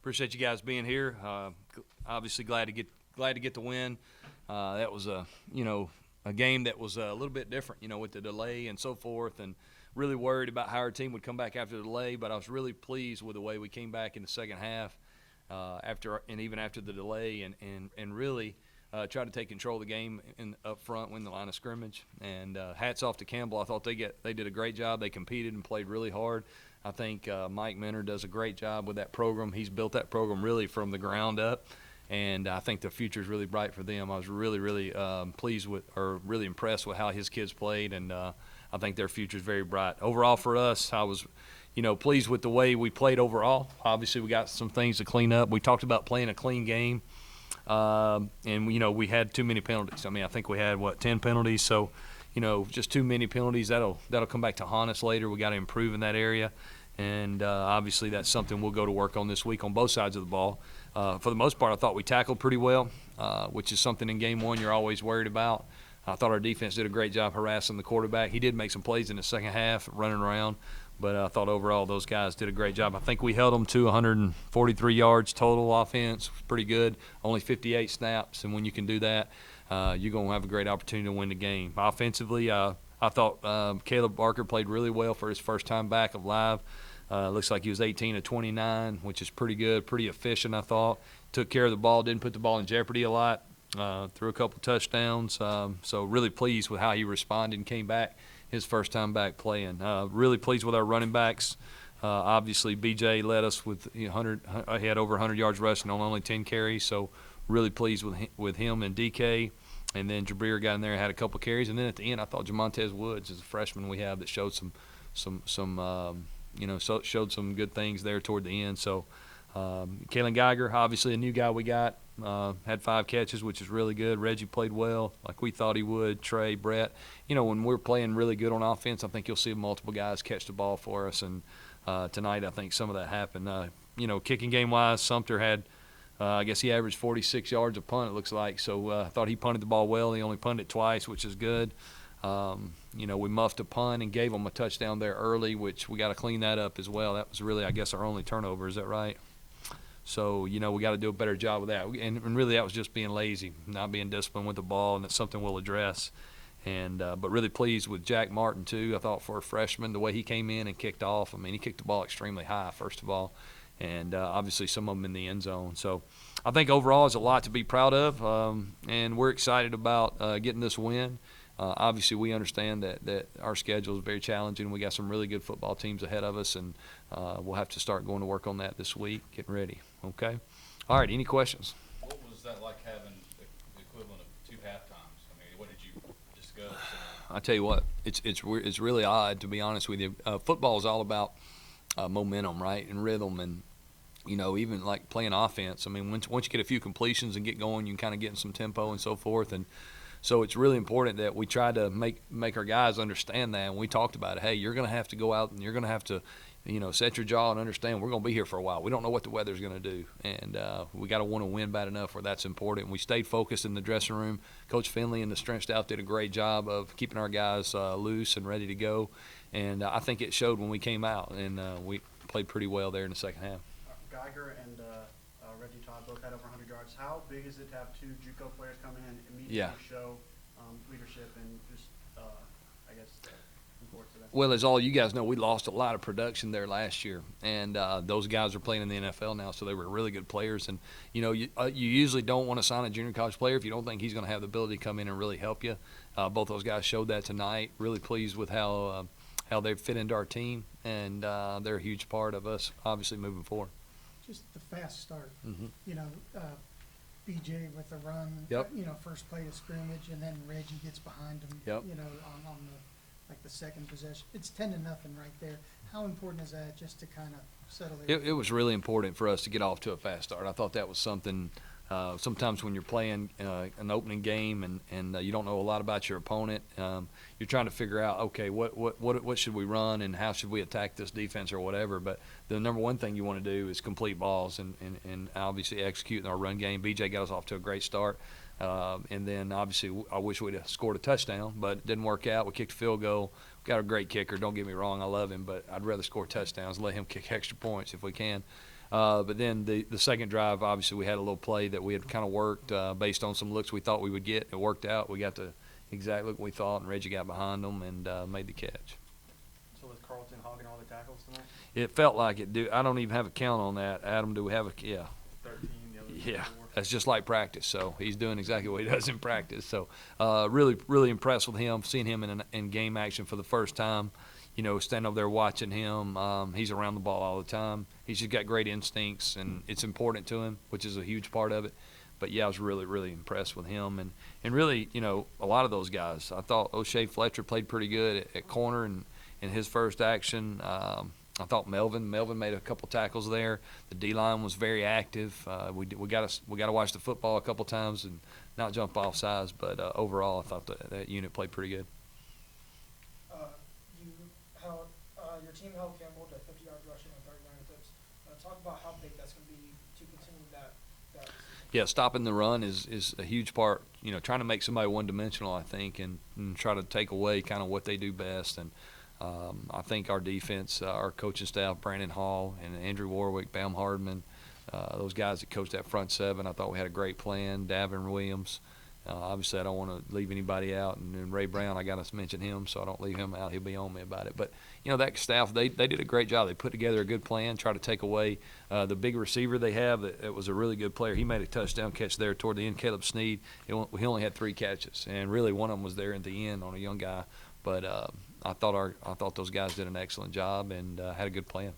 Appreciate you guys being here. Obviously, glad to get the win. That was a game that was a little bit different, with the delay and so forth, and really worried about how our team would come back after the delay. But I was really pleased with the way we came back in the second half, even after the delay, and really tried to take control of the game up front, win the line of scrimmage. And hats off to Campbell. I thought they did a great job. They competed and played really hard. I think Mike Minter does a great job with that program. He's built that program really from the ground up, and I think the future is really bright for them. I was really, really really impressed with how his kids played, and I think their future is very bright. Overall for us, I was pleased with the way we played overall. Obviously, we got some things to clean up. We talked about playing a clean game, and we had too many penalties. I think we had 10 penalties, so just too many penalties. That'll come back to haunt us later. We got to improve in that area, and obviously that's something we'll go to work on this week on both sides of the ball. For the most part, I thought we tackled pretty well, which is something in game one you're always worried about. I thought our defense did a great job harassing the quarterback. He did make some plays in the second half, running around, but I thought overall those guys did a great job. I think we held them to 143 yards total offense. Pretty good. Only 58 snaps, and when you can do that, you're going to have a great opportunity to win the game. Offensively, I thought Caleb Barker played really well for his first time back of live. Looks like he was 18 of 29, which is pretty good, pretty efficient, I thought. Took care of the ball, didn't put the ball in jeopardy a lot, threw a couple touchdowns. So really pleased with how he responded and came back his first time back playing. Really pleased with our running backs. Obviously, BJ led us with 100. He had over 100 yards rushing on only 10 carries, so really pleased with him and DK. And then Jabir got in there and had a couple carries. And then at the end, I thought Jamontez Woods is a freshman we have that showed showed some good things there toward the end. So Kalen Geiger, obviously a new guy we got, had 5 catches, which is really good. Reggie played well, like we thought he would. Trey, Brett. When we're playing really good on offense, I think you'll see multiple guys catch the ball for us. And tonight, I think some of that happened. Kicking game-wise, Sumter had I guess he averaged 46 yards a punt, it looks like. So I thought he punted the ball well. He only punted it twice, which is good. We muffed a punt and gave him a touchdown there early, which we got to clean that up as well. That was really, I guess, our only turnover. Is that right? So, we got to do a better job with that. And really that was just being lazy, not being disciplined with the ball, and it's something we'll address. And but really pleased with Jack Martin, too. I thought for a freshman, the way he came in and kicked off, he kicked the ball extremely high, first of all. And obviously some of them in the end zone. So I think overall there's a lot to be proud of, and we're excited about getting this win. Obviously we understand that our schedule is very challenging. We got some really good football teams ahead of us, and we'll have to start going to work on that this week, getting ready. Okay? All right, any questions? What was that like having the equivalent of 2 halftimes? What did you discuss? I tell you what, it's really odd, to be honest with you. Football is all about momentum, right, and rhythm, and even like playing offense. Once you get a few completions and get going, you can kind of get in some tempo and so forth. And so it's really important that we try to make our guys understand that. And we talked about it. Hey, you're going to have to go out and you're going to have to, set your jaw and understand we're going to be here for a while. We don't know what the weather's going to do, and we got to want to win bad enough where that's important. And we stayed focused in the dressing room. Coach Finley and the strength staff did a great job of keeping our guys loose and ready to go. And I think it showed when we came out, and we played pretty well there in the second half. Geiger and Reggie Todd both had over 100 yards. How big is it to have 2 JUCO players come in and immediately show leadership and just, important to them? Well, as all you guys know, we lost a lot of production there last year, and those guys are playing in the NFL now, so they were really good players. And, you usually don't want to sign a junior college player if you don't think he's going to have the ability to come in and really help you. Both those guys showed that tonight. Really pleased with how they fit into our team, and they're a huge part of us, obviously, moving forward. Just the fast start. Mm-hmm. BJ with the run, Yep. First play of scrimmage, and then Reggie gets behind him, Yep. On the second possession. It's 10-0 right there. How important is that just to kind of settle it? It was really important for us to get off to a fast start. I thought that was something sometimes when you're playing an opening game and you don't know a lot about your opponent, you're trying to figure out, okay, what should we run and how should we attack this defense or whatever. But the number one thing you want to do is complete balls and obviously execute in our run game. BJ got us off to a great start. And then obviously I wish we'd have scored a touchdown, but it didn't work out. We kicked a field goal. Got a great kicker. Don't get me wrong, I love him, but I'd rather score touchdowns, let him kick extra points if we can. But then the second drive, obviously, we had a little play that we had kind of worked based on some looks we thought we would get. It worked out. We got the exact look we thought, and Reggie got behind them and made the catch. So was Carlton hogging all the tackles tonight? It felt like it. I don't even have a count on that. Adam, do we have a – yeah. 13, the other Yeah, 4. that's just like practice. So he's doing exactly what he does in practice. So really, really impressed with him, seeing him in game action for the first time. You know, standing over there watching him. He's around the ball all the time. He's just got great instincts, and it's important to him, which is a huge part of it. But, yeah, I was really, really impressed with him. And really, you know, a lot of those guys. I thought O'Shea Fletcher played pretty good at corner in his first action. I thought Melvin made a couple tackles there. The D-line was very active. We got to watch the football a couple times and not jump off sides. But overall, I thought that unit played pretty good. Your team held Campbell to 50 yards rushing and 39 attempts. Talk about how big that's going to be to continue that. Yeah, stopping the run is a huge part. You know, trying to make somebody one-dimensional, I think, and try to take away kind of what they do best. And I think our defense, our coaching staff, Brandon Hall and Andrew Warwick, Bam Hardman, those guys that coached that front seven, I thought we had a great plan. Davin Williams. Obviously, I don't want to leave anybody out. And then Ray Brown, I got to mention him, so I don't leave him out. He'll be on me about it. But, you know, that staff, they did a great job. They put together a good plan, try to take away the big receiver they have. It was a really good player. He made a touchdown catch there toward the end, Caleb Sneed. He only had 3 catches, and really one of them was there at the end on a young guy. But I thought those guys did an excellent job and had a good plan.